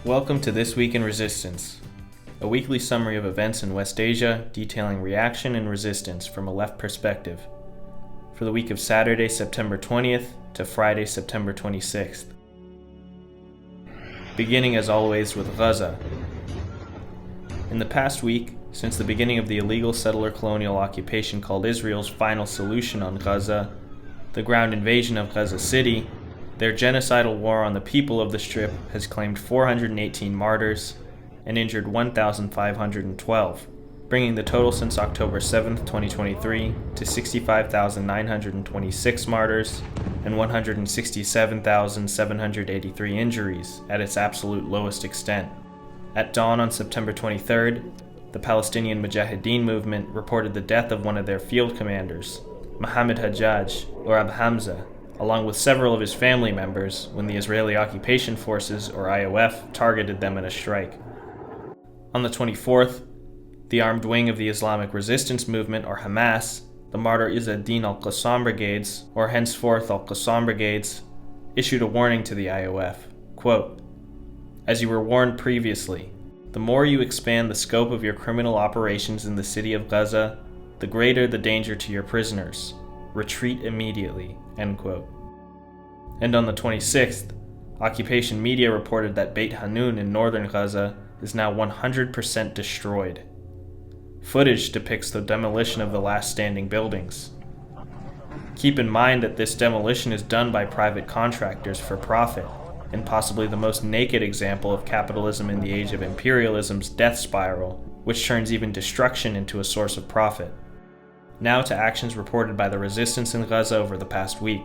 Welcome to This Week in Resistance, a weekly summary of events in West Asia detailing reaction and resistance from a left perspective, for the week of Saturday, September 20th to Friday, September 26th. Beginning as always with Gaza. In the past week, since the beginning of the illegal settler colonial occupation called Israel's final solution on Gaza, the ground invasion of Gaza City, their genocidal war on the people of the Strip has claimed 418 martyrs and injured 1,512, bringing the total since October 7, 2023 to 65,926 martyrs and 167,783 injuries at its absolute lowest extent. At dawn on September 23rd, the Palestinian Mujahideen movement reported the death of one of their field commanders, Mohammed Hajjaj, or Ab Hamza, along with several of his family members when the Israeli Occupation Forces, or IOF, targeted them in a strike. On the 24th, the armed wing of the Islamic Resistance Movement, or Hamas, the Martyr Izz-ad-Din al-Qassam Brigades, or henceforth al-Qassam Brigades, issued a warning to the IOF, quote, "As you were warned previously, the more you expand the scope of your criminal operations in the city of Gaza, the greater the danger to your prisoners. Retreat immediately," end quote. And on the 26th, occupation media reported that Beit Hanun in northern Gaza is now 100% destroyed. Footage depicts the demolition of the last standing buildings. Keep in mind that this demolition is done by private contractors for profit, and possibly the most naked example of capitalism in the age of imperialism's death spiral, which turns even destruction into a source of profit. Now to actions reported by the resistance in Gaza over the past week.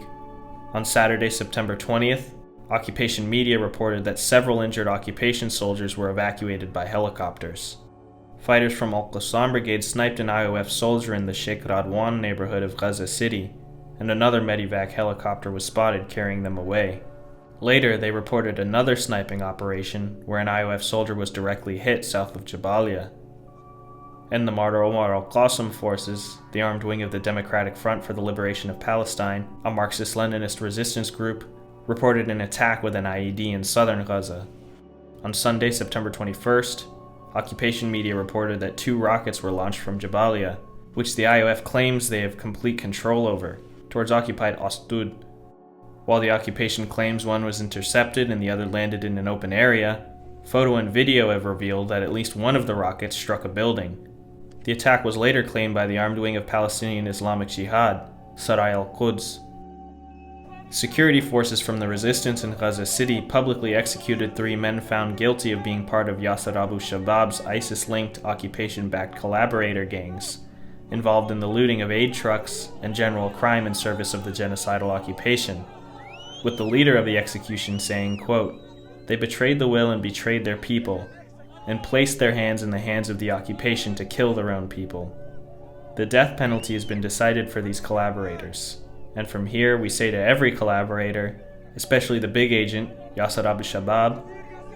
On Saturday, September 20th, occupation media reported that several injured occupation soldiers were evacuated by helicopters. Fighters from al-Qassam Brigade sniped an IOF soldier in the Sheikh Radwan neighborhood of Gaza City, and another medevac helicopter was spotted carrying them away. Later, they reported another sniping operation where an IOF soldier was directly hit south of Jabalia. And the Martyr Omar al-Qassam forces, the armed wing of the Democratic Front for the Liberation of Palestine, a Marxist-Leninist resistance group, reported an attack with an IED in southern Gaza. On Sunday, September 21st, occupation media reported that 2 rockets were launched from Jabalia, which the IOF claims they have complete control over, towards occupied Ashdod. While the occupation claims one was intercepted and the other landed in an open area, photo and video have revealed that at least one of the rockets struck a building. The attack was later claimed by the armed wing of Palestinian Islamic Jihad, Sarai al-Quds. Security forces from the resistance in Gaza City publicly executed 3 men found guilty of being part of Yasser Abu Shabab's ISIS-linked occupation-backed collaborator gangs, involved in the looting of aid trucks and general crime in service of the genocidal occupation, with the leader of the execution saying, quote, "They betrayed the will and betrayed their people, and placed their hands in the hands of the occupation to kill their own people. The death penalty has been decided for these collaborators, and from here we say to every collaborator, especially the big agent, Yasser Abu Shabab,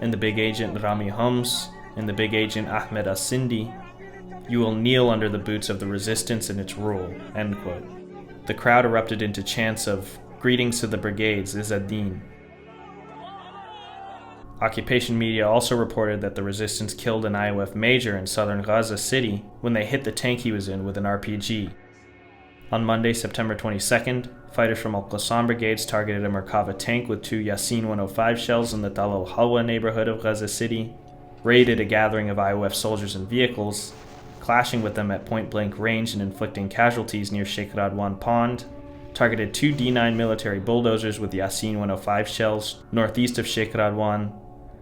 and the big agent Rami Homs, and the big agent Ahmed As-Sindi, you will kneel under the boots of the resistance and its rule," end quote. The crowd erupted into chants of "Greetings to the brigades, Izz-ad-Din." Occupation media also reported that the resistance killed an IOF major in southern Gaza City when they hit the tank he was in with an RPG. On Monday, September 22nd, fighters from al-Qassam Brigades targeted a Merkava tank with 2 Yasin 105 shells in the Tal al-Halwa neighborhood of Gaza City, raided a gathering of IOF soldiers and vehicles, clashing with them at point-blank range and inflicting casualties near Sheikh Radwan Pond, targeted 2 D9 military bulldozers with Yasin 105 shells northeast of Sheikh Radwan,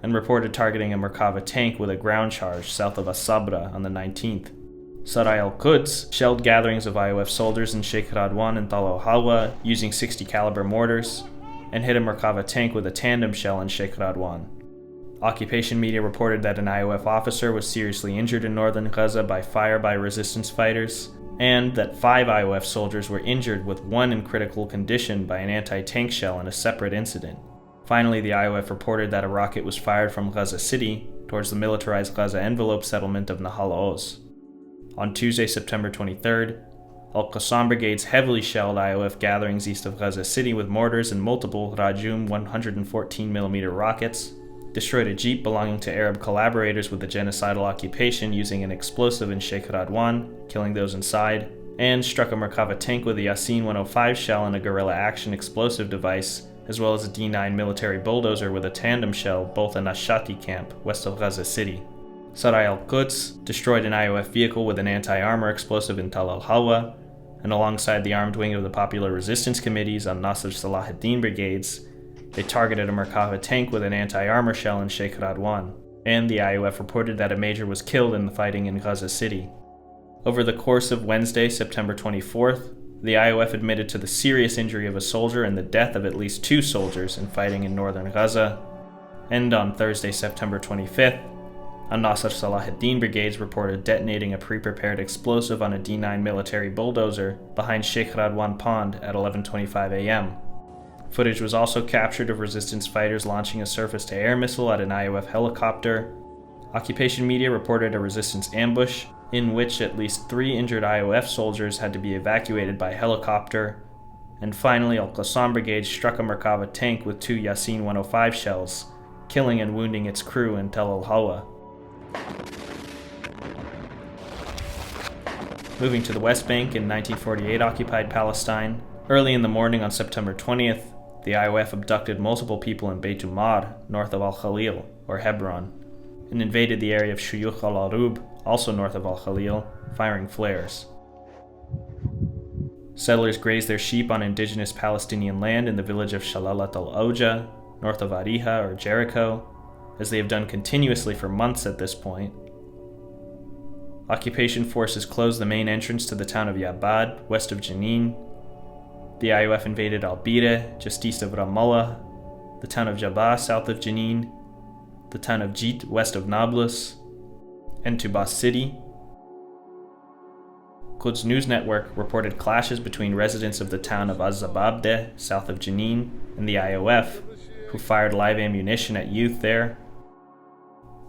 and reported targeting a Merkava tank with a ground charge south of As-Sabra on the 19th. Sarai al-Quds shelled gatherings of IOF soldiers in Sheikh Radwan and Tal al-Halwa using 60 caliber mortars, and hit a Merkava tank with a tandem shell in Sheikh Radwan. Occupation media reported that an IOF officer was seriously injured in northern Gaza by fire by resistance fighters, and that 5 IOF soldiers were injured, with 1 in critical condition by an anti-tank shell in a separate incident. Finally, the IOF reported that a rocket was fired from Gaza City towards the militarized Gaza envelope settlement of Nahal Oz. On Tuesday, September 23rd, Al-Qassam Brigades heavily shelled IOF gatherings east of Gaza City with mortars and multiple Rajum 114mm rockets, destroyed a jeep belonging to Arab collaborators with the genocidal occupation using an explosive in Sheikh Radwan, killing those inside, and struck a Merkava tank with a Yasin 105 shell and a guerrilla action explosive device, as well as a D9 military bulldozer with a tandem shell, both in Ashati camp, west of Gaza City. Sarai al-Quds destroyed an IOF vehicle with an anti-armor explosive in Tal al-Halwa, and alongside the armed wing of the Popular Resistance Committees on Nasr Salahuddin brigades, they targeted a Merkava tank with an anti-armor shell in Sheikh Radwan, and the IOF reported that a major was killed in the fighting in Gaza City. Over the course of Wednesday, September 24th, the IOF admitted to the serious injury of a soldier and the death of at least 2 soldiers in fighting in northern Gaza, and on Thursday, September 25th, Nasr Salahuddin brigades reported detonating a pre-prepared explosive on a D9 military bulldozer behind Sheikh Radwan Pond at 11:25 a.m. Footage was also captured of resistance fighters launching a surface-to-air missile at an IOF helicopter. Occupation media reported a resistance ambush in which at least 3 injured IOF soldiers had to be evacuated by helicopter. And finally, Al-Qassam brigade struck a Merkava tank with 2 Yasin 105 shells, killing and wounding its crew in Tel al-Hawa. Moving to the West Bank in 1948 occupied Palestine, early in the morning on September 20th, the IOF abducted multiple people in Beit Umar, north of Al-Khalil, or Hebron, and invaded the area of Shuyukh al-Arub, also north of Al-Khalil, firing flares. Settlers grazed their sheep on indigenous Palestinian land in the village of Shalalat al-Auja, north of Ariha or Jericho, as they have done continuously for months at this point. Occupation forces closed the main entrance to the town of Yabad, west of Jenin. The IOF invaded Al-Bire, just east of Ramallah, the town of Jabba, south of Jenin, the town of Jit, west of Nablus, and Tubas City. Quds News Network reported clashes between residents of the town of Az-Zababdeh, south of Jenin, and the IOF, who fired live ammunition at youth there.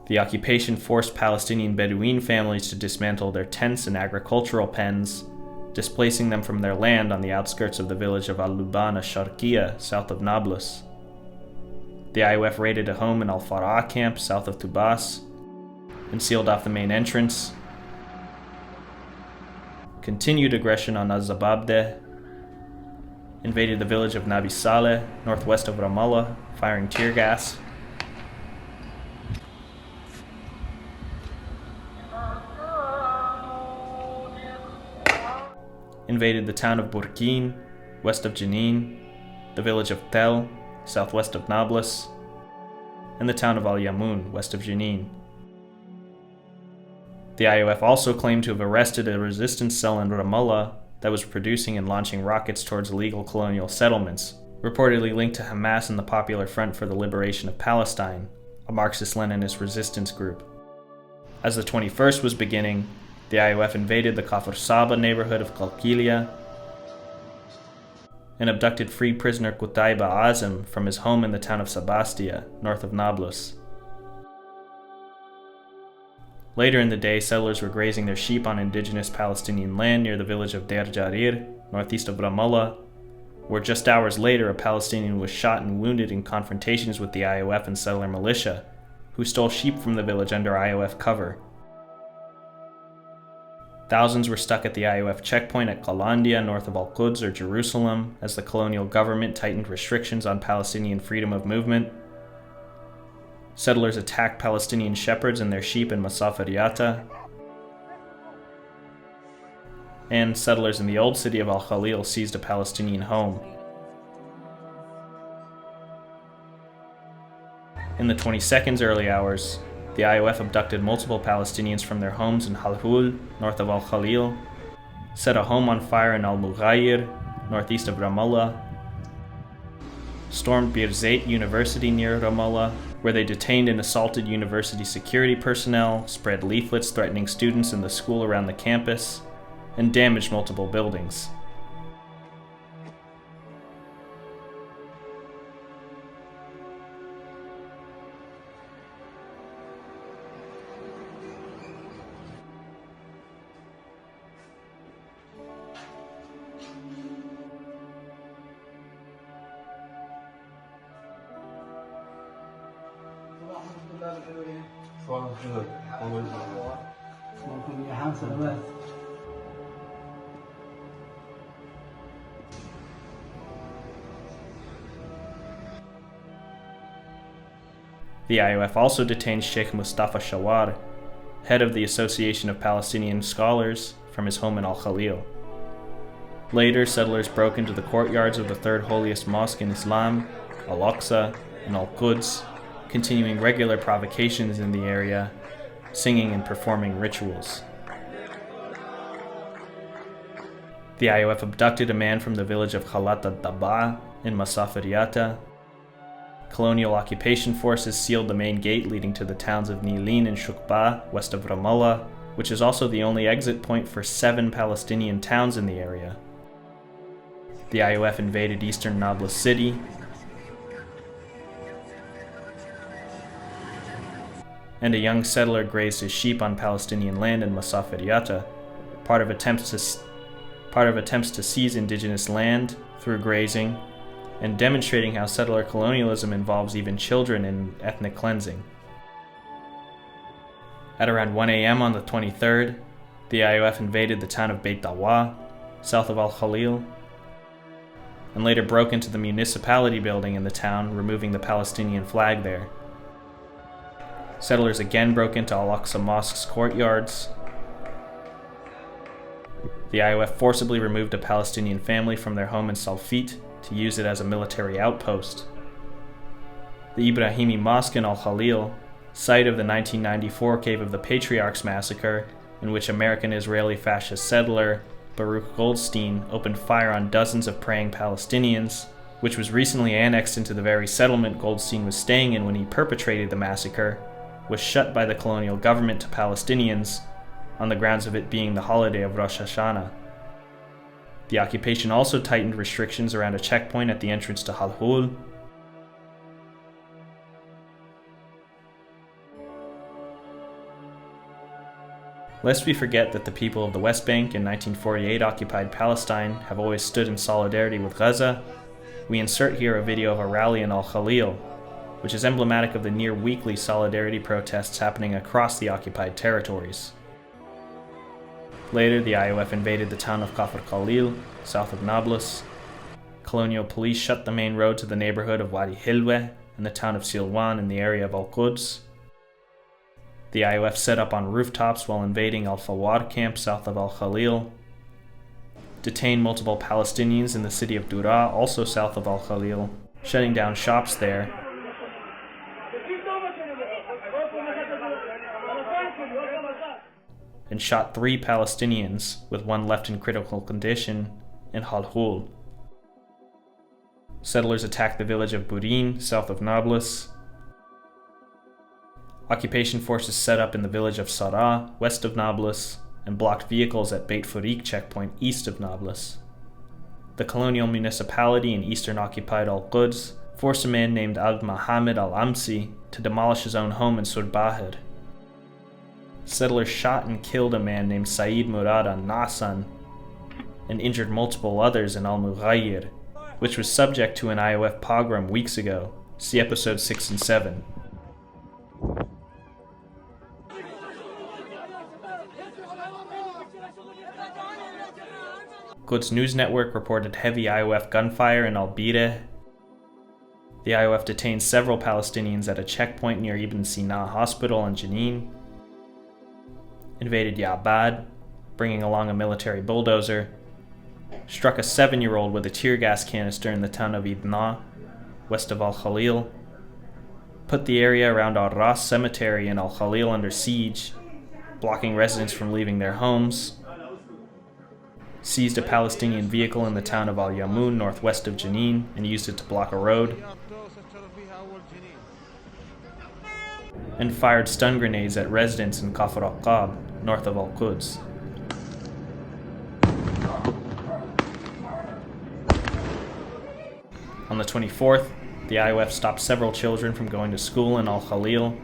The occupation forced Palestinian Bedouin families to dismantle their tents and agricultural pens, displacing them from their land on the outskirts of the village of Al-Luban Ash-Sharqiyya, south of Nablus. The IOF raided a home in Al-Farah camp, south of Tubas, and sealed off the main entrance. Continued aggression on Az-Zababdeh, invaded the village of Nabi Saleh, northwest of Ramallah, firing tear gas. Invaded the town of Burkin, west of Jenin, the village of Tel, southwest of Nablus, and the town of Al-Yamun, west of Jenin. The IOF also claimed to have arrested a resistance cell in Ramallah that was producing and launching rockets towards illegal colonial settlements, reportedly linked to Hamas and the Popular Front for the Liberation of Palestine, a Marxist-Leninist resistance group. As the 21st was beginning, the IOF invaded the Kafr Saba neighborhood of Qalqilia and abducted free prisoner Qutayba Azim from his home in the town of Sebastia, north of Nablus. Later in the day, settlers were grazing their sheep on indigenous Palestinian land near the village of Deir Jarir, northeast of Ramallah, where just hours later a Palestinian was shot and wounded in confrontations with the IOF and settler militia, who stole sheep from the village under IOF cover. Thousands were stuck at the IOF checkpoint at Qalandia, north of Al-Quds or Jerusalem, as the colonial government tightened restrictions on Palestinian freedom of movement. Settlers attacked Palestinian shepherds and their sheep in Masafariyata. And settlers in the old city of Al-Khalil seized a Palestinian home. In the 22nd's early hours, the IOF abducted multiple Palestinians from their homes in Halhul, north of Al-Khalil, set a home on fire in Al-Mughayir, northeast of Ramallah, stormed Bir Zayt University near Ramallah, where they detained and assaulted university security personnel, spread leaflets threatening students in the school around the campus, and damaged multiple buildings. The IOF also detained Sheikh Mustafa Shawar, head of the Association of Palestinian Scholars, from his home in Al-Khalil. Later, settlers broke into the courtyards of the third holiest mosque in Islam, Al-Aqsa, and Al-Quds, continuing regular provocations in the area, singing and performing rituals. The IOF abducted a man from the village of Khalat al-Daba in Masaferiyata. Colonial occupation forces sealed the main gate leading to the towns of Nilin and Shukba, west of Ramallah, which is also the only exit point for 7 Palestinian towns in the area. The IOF invaded eastern Nablus city, and a young settler grazed his sheep on Palestinian land in Masaferiyata, part of attempts to seize indigenous land through grazing, and demonstrating how settler colonialism involves even children in ethnic cleansing. At around 1 a.m. on the 23rd, the IOF invaded the town of Beit Dawa, south of Al-Khalil, and later broke into the municipality building in the town, removing the Palestinian flag there. Settlers again broke into Al-Aqsa Mosque's courtyards. The IOF forcibly removed a Palestinian family from their home in Salfit to use it as a military outpost. The Ibrahimi Mosque in Al-Khalil, site of the 1994 Cave of the Patriarchs massacre, in which American-Israeli fascist settler Baruch Goldstein opened fire on dozens of praying Palestinians, which was recently annexed into the very settlement Goldstein was staying in when he perpetrated the massacre, was shut by the colonial government to Palestinians on the grounds of it being the holiday of Rosh Hashanah. The occupation also tightened restrictions around a checkpoint at the entrance to Halhul. Lest we forget that the people of the West Bank in 1948 occupied Palestine have always stood in solidarity with Gaza, we insert here a video of a rally in Al-Khalil, which is emblematic of the near-weekly solidarity protests happening across the occupied territories. Later, the IOF invaded the town of Kafr Khalil, south of Nablus. Colonial police shut the main road to the neighborhood of Wadi Hilweh and the town of Silwan in the area of Al-Quds. The IOF set up on rooftops while invading Al-Fawar camp south of Al-Khalil. Detained multiple Palestinians in the city of Dura, also south of Al-Khalil, shutting down shops there. And shot 3 Palestinians, with 1 left in critical condition, in Halhul. Settlers attacked the village of Burin, south of Nablus. Occupation forces set up in the village of Sarah, west of Nablus, and blocked vehicles at Beit Farik checkpoint east of Nablus. The colonial municipality in eastern occupied Al-Quds forced a man named Abd Mohammed al-Amsi to demolish his own home in Surbahir. Settlers shot and killed a man named Saeed Murad al-Nasan and injured multiple others in Al-Mughayir, which was subject to an IOF pogrom weeks ago. See episodes 6 and 7. Quds News Network reported heavy IOF gunfire in Al-Bireh. The IOF detained several Palestinians at a checkpoint near Ibn Sina Hospital in Jenin. Invaded Ya'bad, bringing along a military bulldozer. Struck a 7-year-old with a tear gas canister in the town of Idna, west of Al-Khalil. Put the area around Al-Ras cemetery in Al-Khalil under siege, blocking residents from leaving their homes. Seized a Palestinian vehicle in the town of Al-Yamun, northwest of Jenin, and used it to block a road. And fired stun grenades at residents in Kafr al-Qab, north of Al-Quds. On the 24th, the IOF stopped several children from going to school in Al-Khalil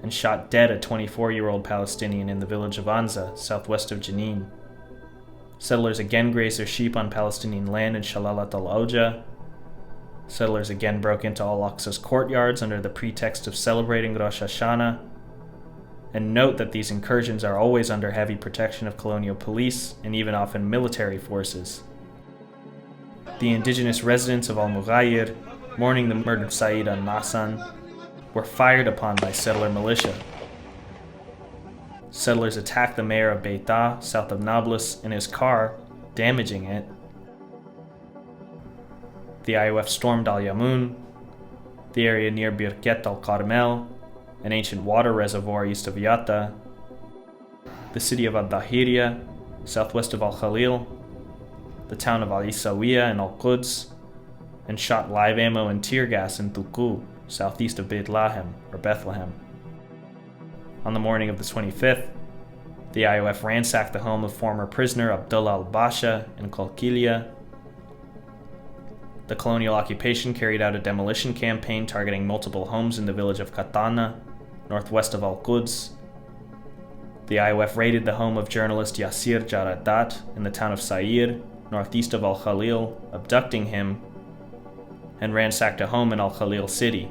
and shot dead a 24-year-old Palestinian in the village of Anza, southwest of Jenin. Settlers again grazed their sheep on Palestinian land in Shalalat al-Auja. Settlers again broke into Al-Aqsa's courtyards under the pretext of celebrating Rosh Hashanah. And note that these incursions are always under heavy protection of colonial police and even often military forces. The indigenous residents of Al-Mughayir, mourning the murdered Saeed al-Nassan, were fired upon by settler militia. Settlers attacked the mayor of Beita, south of Nablus, in his car, damaging it. The IOF stormed Al-Yamun, the area near Birket al-Carmel, an ancient water reservoir east of Yatta, the city of Al-Dahiriya, southwest of Al-Khalil, the town of Al-Isawiya and Al-Quds, and shot live ammo and tear gas in Tuku, southeast of Beit Lahem, or Bethlehem. On the morning of the 25th, the IOF ransacked the home of former prisoner Abdullah al-Basha in Qalqilia. The colonial occupation carried out a demolition campaign targeting multiple homes in the village of Katana, northwest of Al-Quds. The IOF raided the home of journalist Yasir Jaradat in the town of Sair, northeast of Al-Khalil, abducting him, and ransacked a home in Al-Khalil city.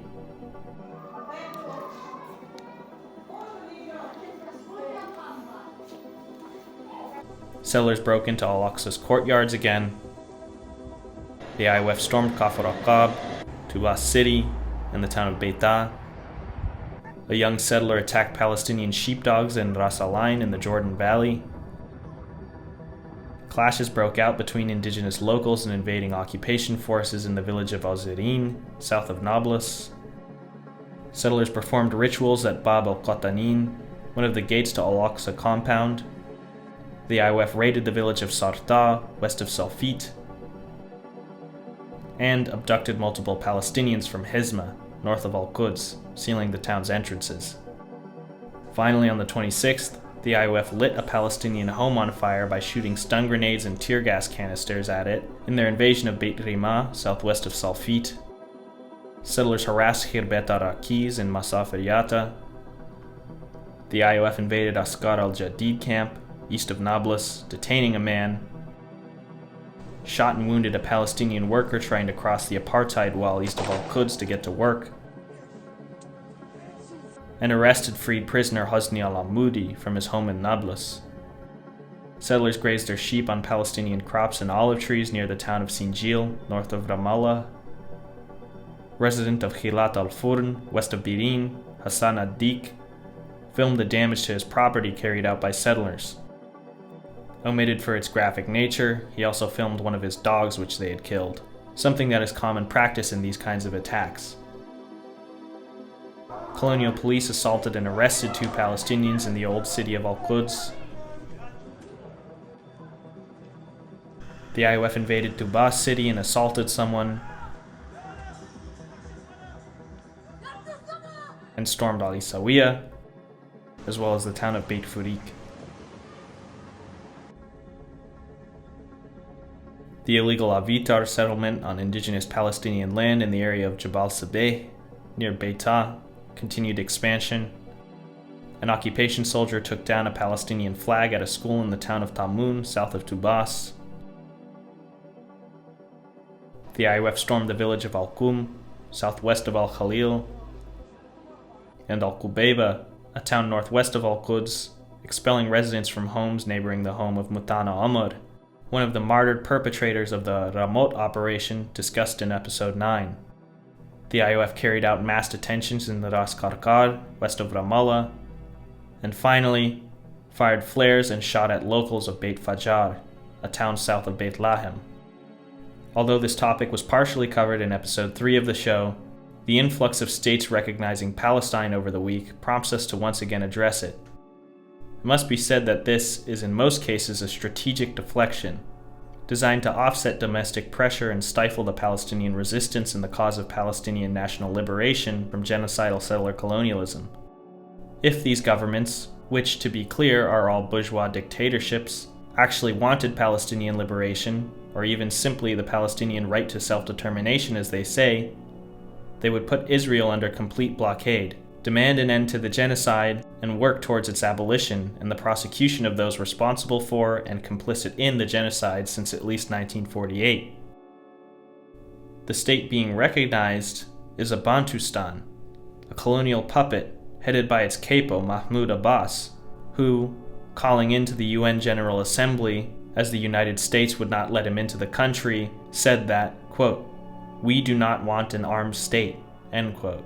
Settlers broke into Al-Aqsa's courtyards again. The IOF stormed Kafr Aqab, Tubas city, and the town of Beita. A young settler attacked Palestinian sheepdogs in Ras Alain in the Jordan Valley. Clashes broke out between indigenous locals and invading occupation forces in the village of Al-Zirin, south of Nablus. Settlers performed rituals at Bab al-Qatanin, one of the gates to Al-Aqsa compound. The IOF raided the village of Sarta, west of Salfit, and abducted multiple Palestinians from Hizma, north of Al-Quds, sealing the town's entrances. Finally, on the 26th, the IOF lit a Palestinian home on fire by shooting stun grenades and tear gas canisters at it in their invasion of Beit Rima, southwest of Salfit. Settlers harassed Khirbet al-Raqiz in Masaf al-Yatta. The IOF invaded Askar al-Jadid camp, east of Nablus, detaining a man, shot and wounded a Palestinian worker trying to cross the apartheid wall east of Al-Quds to get to work, and arrested freed prisoner Hosni al-Amoudi from his home in Nablus. Settlers grazed their sheep on Palestinian crops and olive trees near the town of Sinjil, north of Ramallah. Resident of Eilat al-Furn, west of Birin, Hassan ad-Dik, filmed the damage to his property carried out by settlers. Omitted for its graphic nature, he also filmed one of his dogs which they had killed, something that is common practice in these kinds of attacks. Colonial police assaulted and arrested 2 Palestinians in the old city of Al-Quds. The IOF invaded Tubas city and assaulted someone, and stormed Al-Isawiya, as well as the town of Beit Furik. The illegal Avitar settlement on indigenous Palestinian land in the area of Jabal Sabeh, near Beita, continued expansion. An occupation soldier took down a Palestinian flag at a school in the town of Tamun, south of Tubas. The IOF stormed the village of Al-Qum, southwest of Al-Khalil, and Al-Qubeyba, a town northwest of Al-Quds, expelling residents from homes neighboring the home of Mutana Amr, one of the martyred perpetrators of the Ramot operation discussed in episode 9. The IOF carried out mass detentions in the Ras Karkar, west of Ramallah, and finally fired flares and shot at locals of Beit Fajar, a town south of Beit Lahem. Although this topic was partially covered in episode 3 of the show, the influx of states recognizing Palestine over the week prompts us to once again address it. It must be said that this is in most cases a strategic deflection, designed to offset domestic pressure and stifle the Palestinian resistance in the cause of Palestinian national liberation from genocidal settler colonialism. If these governments, which to be clear are all bourgeois dictatorships, actually wanted Palestinian liberation, or even simply the Palestinian right to self-determination as they say, they would put Israel under complete blockade, demand an end to the genocide, and work towards its abolition and the prosecution of those responsible for and complicit in the genocide since at least 1948. The state being recognized is a Bantustan, a colonial puppet headed by its capo Mahmoud Abbas, who, calling into the UN General Assembly as the United States would not let him into the country, said that, quote, "We do not want an armed state," end quote.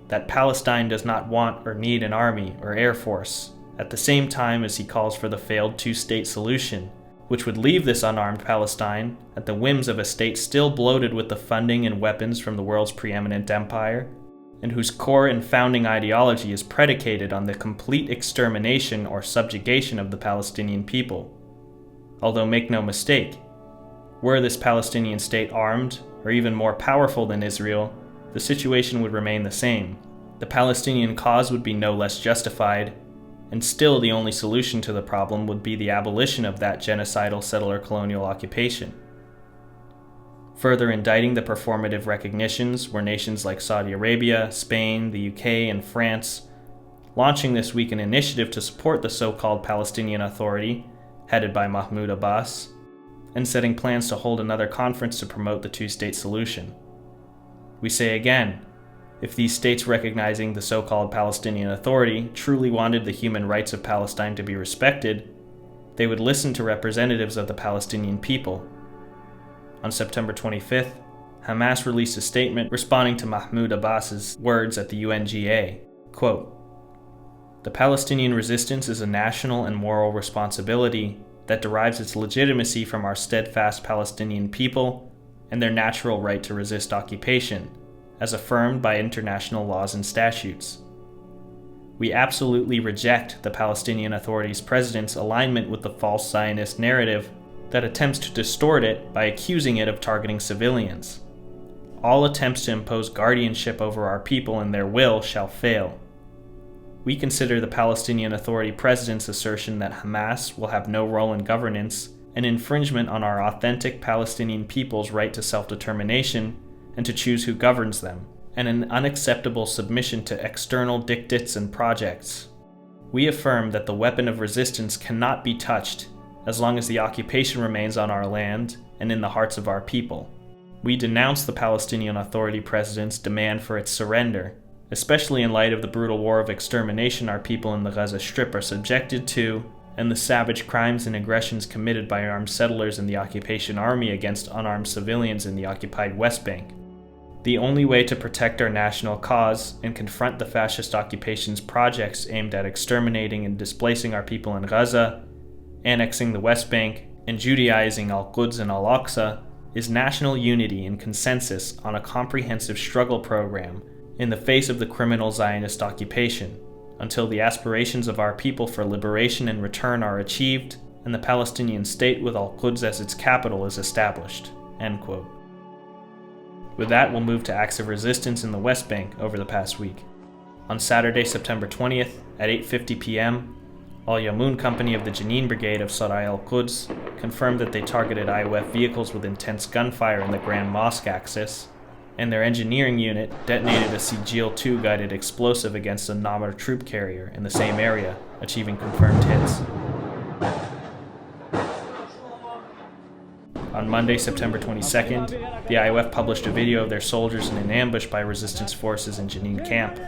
That Palestine does not want or need an army or air force, at the same time as he calls for the failed two-state solution, which would leave this unarmed Palestine at the whims of a state still bloated with the funding and weapons from the world's preeminent empire, and whose core and founding ideology is predicated on the complete extermination or subjugation of the Palestinian people. Although make no mistake, were this Palestinian state armed, or even more powerful than Israel, the situation would remain the same. The Palestinian cause would be no less justified, and still the only solution to the problem would be the abolition of that genocidal settler colonial occupation. Further indicting the performative recognitions were nations like Saudi Arabia, Spain, the UK, and France, launching this week an initiative to support the so-called Palestinian Authority, headed by Mahmoud Abbas, and setting plans to hold another conference to promote the two-state solution. We say again, if these states recognizing the so-called Palestinian Authority truly wanted the human rights of Palestine to be respected, they would listen to representatives of the Palestinian people. On September 25th, Hamas released a statement responding to Mahmoud Abbas's words at the UNGA, quote, "The Palestinian resistance is a national and moral responsibility that derives its legitimacy from our steadfast Palestinian people and their natural right to resist occupation, as affirmed by international laws and statutes. We absolutely reject the Palestinian Authority's president's alignment with the false Zionist narrative that attempts to distort it by accusing it of targeting civilians. All attempts to impose guardianship over our people and their will shall fail. We consider the Palestinian Authority president's assertion that Hamas will have no role in governance an infringement on our authentic Palestinian people's right to self-determination and to choose who governs them, and an unacceptable submission to external dictates and projects. We affirm that the weapon of resistance cannot be touched as long as the occupation remains on our land and in the hearts of our people. We denounce the Palestinian Authority president's demand for its surrender, especially in light of the brutal war of extermination our people in the Gaza Strip are subjected to, and the savage crimes and aggressions committed by armed settlers in the occupation army against unarmed civilians in the occupied West Bank. The only way to protect our national cause and confront the fascist occupation's projects aimed at exterminating and displacing our people in Gaza, annexing the West Bank, and Judaizing Al-Quds and Al-Aqsa is national unity and consensus on a comprehensive struggle program in the face of the criminal Zionist occupation, until the aspirations of our people for liberation and return are achieved and the Palestinian state with Al-Quds as its capital is established." End quote. With that, we'll move to acts of resistance in the West Bank over the past week. On Saturday, September 20th, at 8:50 p.m., Al-Yamoun Company of the Jenin Brigade of Sarai al-Quds confirmed that they targeted IOF vehicles with intense gunfire in the Grand Mosque axis, and their engineering unit detonated a Sigil 2 guided explosive against a Namr troop carrier in the same area, achieving confirmed hits. On Monday, September 22nd, the IOF published a video of their soldiers in an ambush by resistance forces in Jenin camp.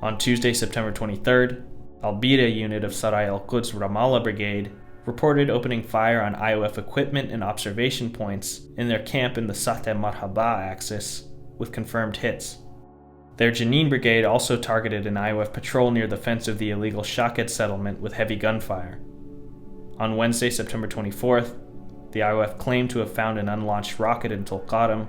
On Tuesday, September 23rd, Al-Bida unit of Sarai al-Quds Ramallah Brigade reported opening fire on IOF equipment and observation points in their camp in the Sateh Marhaba axis, with confirmed hits. Their Jenin Brigade also targeted an IOF patrol near the fence of the illegal Shaqet settlement with heavy gunfire. On Wednesday, September 24th, the IOF claimed to have found an unlaunched rocket in Tulqadam.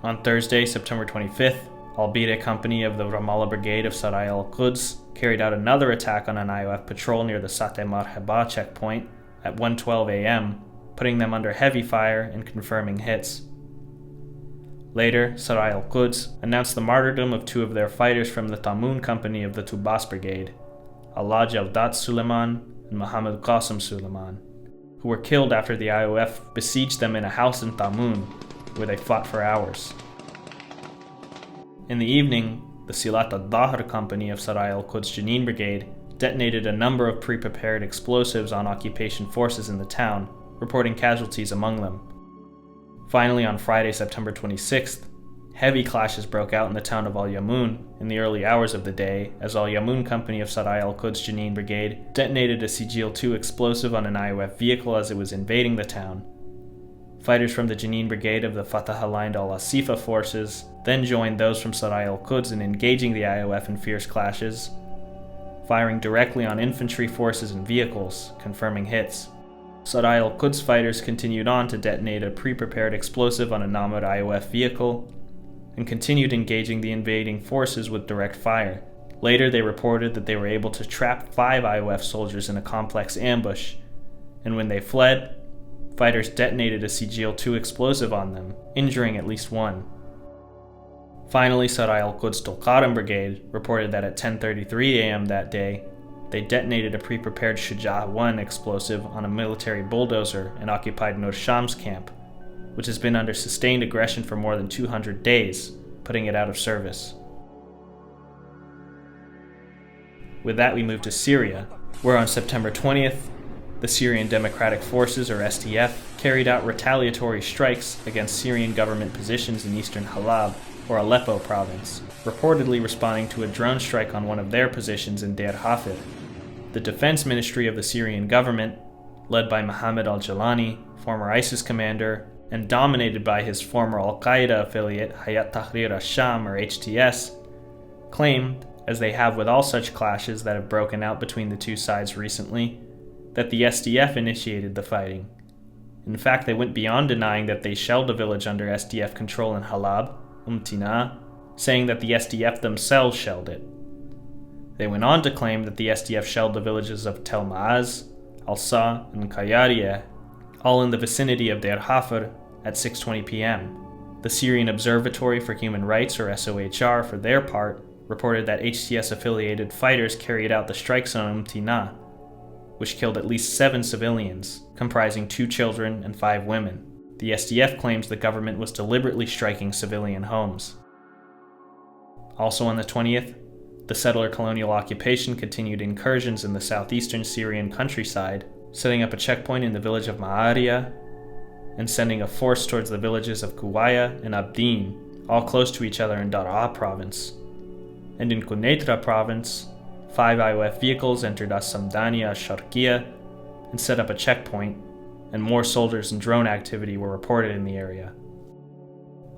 On Thursday, September 25th, Al-Bida Company of the Ramallah Brigade of Sarai al-Quds carried out another attack on an IOF patrol near the Sateh Marhaba checkpoint at 1:12 a.m., putting them under heavy fire and confirming hits. Later, Sarai al-Quds announced the martyrdom of two of their fighters from the Tamun Company of the Tubas Brigade, Allah Javdat Suleiman and Muhammad Qasim Suleiman, who were killed after the IOF besieged them in a house in Tamun, where they fought for hours. In the evening, the Silat al-Dahr Company of Sarai al-Quds Jenin Brigade detonated a number of pre-prepared explosives on occupation forces in the town, reporting casualties among them. Finally, on Friday, September 26th, heavy clashes broke out in the town of Al-Yamoun in the early hours of the day as Al-Yamoun Company of Sarai al-Quds Jenin Brigade detonated a Sigil-2 explosive on an IOF vehicle as it was invading the town. Fighters from the Jenin Brigade of the Fatah-aligned al-Asifa forces then joined those from Sarai al-Quds in engaging the IOF in fierce clashes, firing directly on infantry forces and vehicles, confirming hits. Sarai al-Quds fighters continued on to detonate a pre-prepared explosive on a Namud IOF vehicle, and continued engaging the invading forces with direct fire. Later, they reported that they were able to trap 5 IOF soldiers in a complex ambush, and when they fled, fighters detonated a Sigil-2 explosive on them, injuring at least one. Finally, Sarai al-Quds Tulqaram Brigade reported that at 10:33 a.m. that day, they detonated a pre-prepared Shuja-1 explosive on a military bulldozer in occupied Nur Shams camp, which has been under sustained aggression for more than 200 days, putting it out of service. With that, we move to Syria, where on September 20th, the Syrian Democratic Forces, or SDF, carried out retaliatory strikes against Syrian government positions in eastern Halab, or Aleppo province, reportedly responding to a drone strike on one of their positions in Deir Hafid. The Defense Ministry of the Syrian government, led by Mohammed al-Jalani, former ISIS commander, and dominated by his former al-Qaeda affiliate Hayat Tahrir al-Sham, or HTS, claimed, as they have with all such clashes that have broken out between the two sides recently, that the SDF initiated the fighting. In fact, they went beyond denying that they shelled a village under SDF control in Halab, Umtina, saying that the SDF themselves shelled it. They went on to claim that the SDF shelled the villages of Tel Maaz, Al-Sa, and Kayarieh, all in the vicinity of Deir Hafir, at 6:20 p.m. The Syrian Observatory for Human Rights, or SOHR, for their part, reported that HTS-affiliated fighters carried out the strikes on Umtina, which killed at least 7 civilians, comprising 2 children and 5 women. The SDF claims the government was deliberately striking civilian homes. Also on the 20th, the settler colonial occupation continued incursions in the southeastern Syrian countryside, setting up a checkpoint in the village of Ma'ariya, and sending a force towards the villages of Kuwaya and Abdin, all close to each other in Daraa province. And in Quneitra province, 5 IOF vehicles entered As-Samdaniya Sharqiya and set up a checkpoint, and more soldiers and drone activity were reported in the area.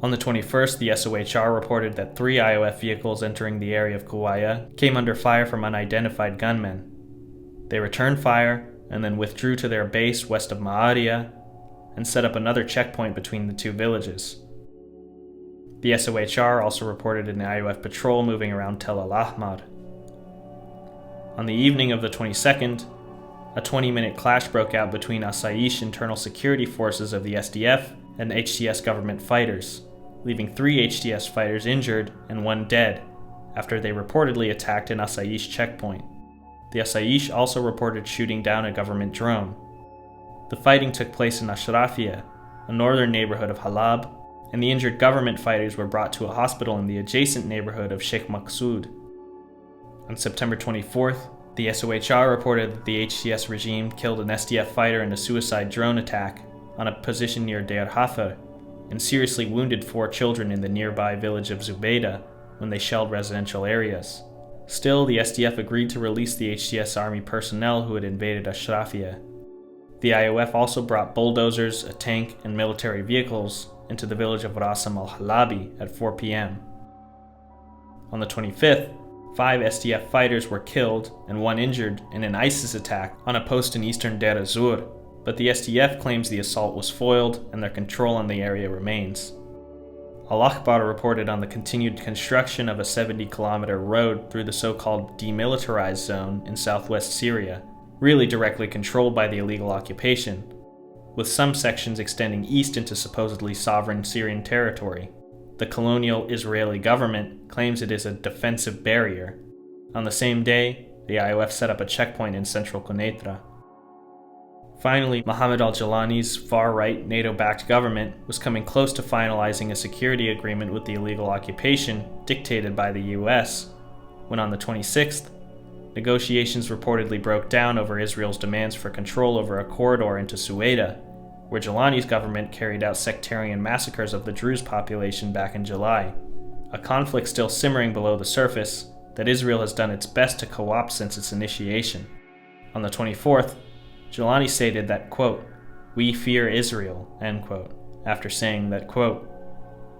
On the 21st, the SOHR reported that 3 IOF vehicles entering the area of Kuwaya came under fire from unidentified gunmen. They returned fire and then withdrew to their base west of Ma'ariya and set up another checkpoint between the 2 villages. The SOHR also reported an IOF patrol moving around Tel al-Ahmar. On the evening of the 22nd, a 20-minute clash broke out between Asaish internal security forces of the SDF and HTS government fighters, leaving 3 HTS fighters injured and 1 dead after they reportedly attacked an Asaish checkpoint. The Asaish also reported shooting down a government drone. The fighting took place in Ashrafia, a northern neighborhood of Halab, and the injured government fighters were brought to a hospital in the adjacent neighborhood of Sheikh Maqsood. On September 24th, the SOHR reported that the HTS regime killed an SDF fighter in a suicide drone attack on a position near Deir Hafir and seriously wounded 4 children in the nearby village of Zubaydah when they shelled residential areas. Still, the SDF agreed to release the HTS army personnel who had invaded Ashrafia. The IOF also brought bulldozers, a tank, and military vehicles into the village of Rasam al-Halabi at 4 p.m. On the 25th, 5 SDF fighters were killed and 1 injured in an ISIS attack on a post in eastern Deir ez-Zur, but the SDF claims the assault was foiled and their control on the area remains. Al-Akhbar reported on the continued construction of a 70-kilometer road through the so-called demilitarized zone in southwest Syria, really directly controlled by the illegal occupation, with some sections extending east into supposedly sovereign Syrian territory. The colonial Israeli government claims it is a defensive barrier. On the same day, the IOF set up a checkpoint in central Quneitra. Finally, Mohammed al-Jalani's far-right NATO-backed government was coming close to finalizing a security agreement with the illegal occupation dictated by the US, when on the 26th, negotiations reportedly broke down over Israel's demands for control over a corridor into Sueda, where Gilani's government carried out sectarian massacres of the Druze population back in July, a conflict still simmering below the surface that Israel has done its best to co-opt since its initiation. On the 24th, Gilani stated that, quote, "We fear Israel," end quote, after saying that, quote,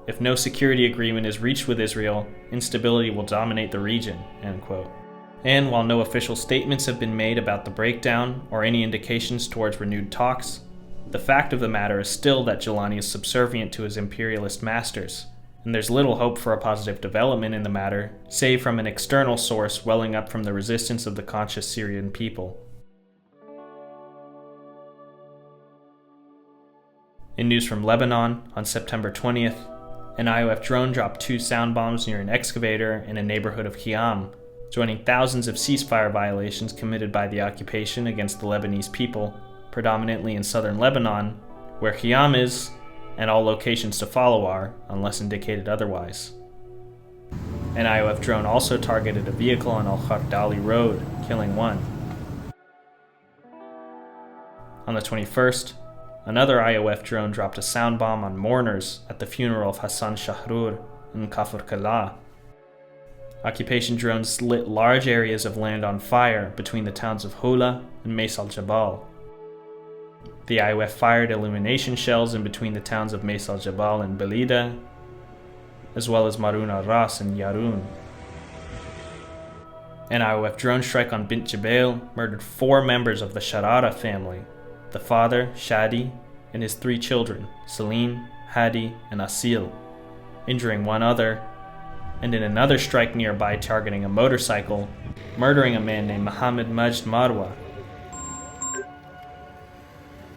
"If no security agreement is reached with Israel, instability will dominate the region," end quote. And while no official statements have been made about the breakdown or any indications towards renewed talks, the fact of the matter is still that Gilani is subservient to his imperialist masters, and there's little hope for a positive development in the matter, save from an external source welling up from the resistance of the conscious Syrian people. In news from Lebanon, on September 20th, an IOF drone dropped 2 sound bombs near an excavator in a neighborhood of Khiam, joining thousands of ceasefire violations committed by the occupation against the Lebanese people, predominantly in southern Lebanon, where Khiam is, and all locations to follow are, unless indicated otherwise. An IOF drone also targeted a vehicle on Al-Khardali Road, killing 1. On the 21st, another IOF drone dropped a sound bomb on mourners at the funeral of Hassan Shahrur in Kafr Kala. Occupation drones lit large areas of land on fire between the towns of Hula and Mays al-Jabal. The IOF fired illumination shells in between the towns of Mays al-Jabal and Belida, as well as Marun al-Ras and Yarun. An IOF drone strike on Bint Jabal murdered 4 members of the Sharara family, the father, Shadi, and his 3 children, Salim, Hadi, and Asil, injuring 1 other, and in another strike nearby targeting a motorcycle, murdering a man named Mohammed Majd Marwa.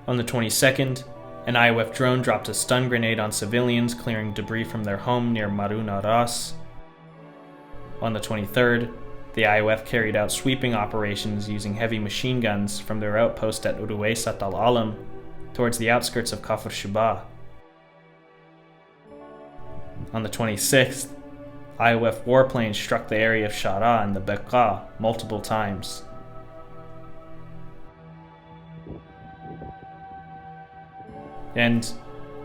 On the 22nd, an IOF drone dropped a stun grenade on civilians clearing debris from their home near Marun al-Ras. On the 23rd, the IOF carried out sweeping operations using heavy machine guns from their outpost at Uruwaysat al-Alam towards the outskirts of Kafr Shubah. On the 26th, IOF warplanes struck the area of Shara and the Beqa multiple times. And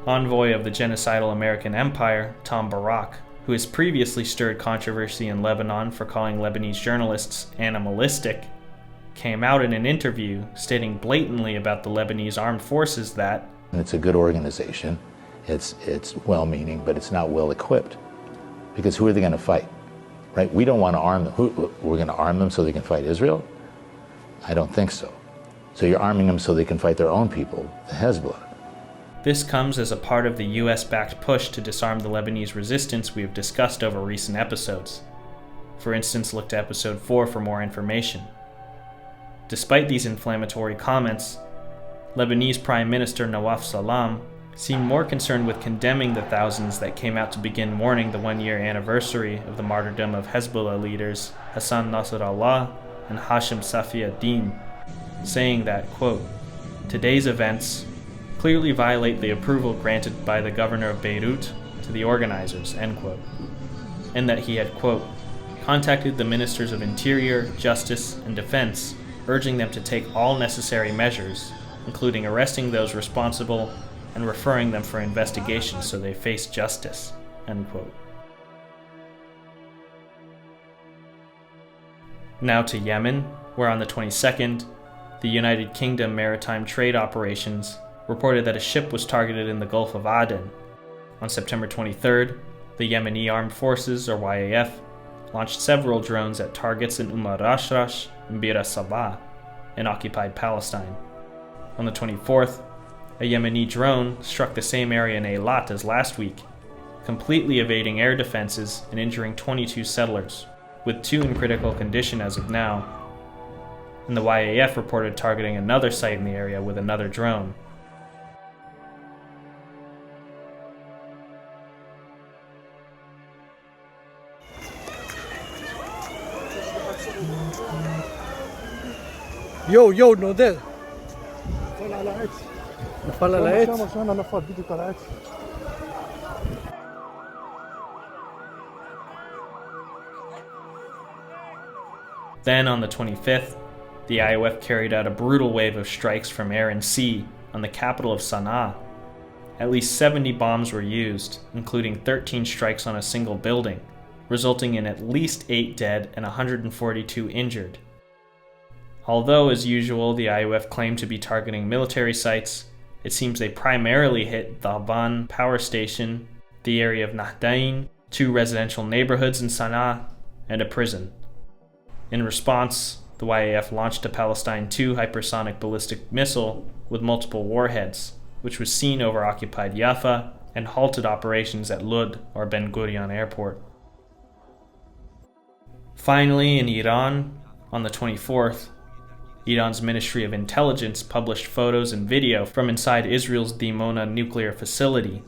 envoy of the genocidal American Empire, Tom Barrack, who has previously stirred controversy in Lebanon for calling Lebanese journalists animalistic, came out in an interview stating blatantly about the Lebanese armed forces that it's a good organization, it's well-meaning, but it's not well-equipped. Because who are they going to fight? Right? We don't want to arm them. We're going to arm them so they can fight Israel? I don't think so. So you're arming them so they can fight their own people, the Hezbollah. This comes as a part of the US-backed push to disarm the Lebanese resistance we have discussed over recent episodes. For instance, look to episode 4 for more information. Despite these inflammatory comments, Lebanese Prime Minister Nawaf Salam seemed more concerned with condemning the thousands that came out to begin mourning the 1-year anniversary of the martyrdom of Hezbollah leaders Hassan Nasrallah and Hashim Safi ad-Din, saying that, quote, "Today's events clearly violate the approval granted by the governor of Beirut to the organizers," end quote, and that he had, quote, "contacted the ministers of Interior, Justice, and Defense, urging them to take all necessary measures, including arresting those responsible and referring them for investigation so they face justice," end quote. Now to Yemen, where on the 22nd, the United Kingdom Maritime Trade Operations reported that a ship was targeted in the Gulf of Aden. On September 23rd, the Yemeni Armed Forces, or YAF, launched several drones at targets in Rashrash and Bir Sabah in occupied Palestine. On the 24th, a Yemeni drone struck the same area in Eilat as last week, completely evading air defenses and injuring 22 settlers, with 2 in critical condition as of now. And the YAF reported targeting another site in the area with another drone. يو نودل نفل على عيد نفل على عيد انا نفل بدك على عيد. Then, on the 25th, the IOF carried out a brutal wave of strikes from air and sea on the capital of Sana'a. At least 70 bombs were used, including 13 strikes on a single building, resulting in at least 8 dead and 142 injured. Although, as usual, the IOF claimed to be targeting military sites, it seems they primarily hit the Haban power station, the area of Nahdain, 2 residential neighborhoods in Sana'a, and a prison. In response, the YAF launched a Palestine II hypersonic ballistic missile with multiple warheads, which was seen over occupied Jaffa and halted operations at Lud or Ben Gurion Airport. Finally, in Iran, on the 24th, Iran's Ministry of Intelligence published photos and video from inside Israel's Dimona nuclear facility.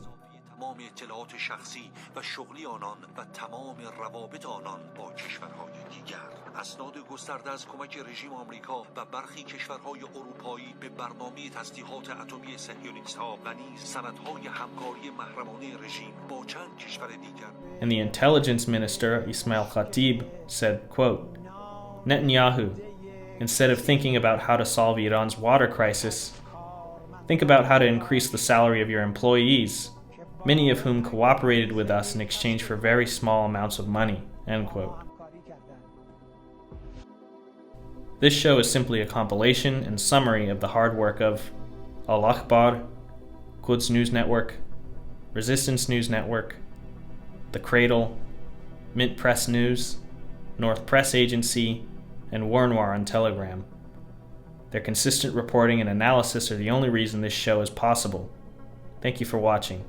اسناد گسترده از کمک رژیم آمریکا و برخی کشورهای اروپایی به برنامه تسلیحات اتمی صهیونیست‌ها و نیز سندهای همکاری محرمانه رژیم با چند کشور دیگر. And the intelligence minister, Ismail Khatib, said, quote, Netanyahu, instead of thinking about how to solve Iran's water crisis, think about how to increase the salary of your employees, many of whom cooperated with us in exchange for very small amounts of money, end quote. This show is simply a compilation and summary of the hard work of Al Akhbar, Quds News Network, Resistance News Network, The Cradle, Mint Press News, North Press Agency, and War Noir on Telegram. Their consistent reporting and analysis are the only reason this show is possible. Thank you for watching.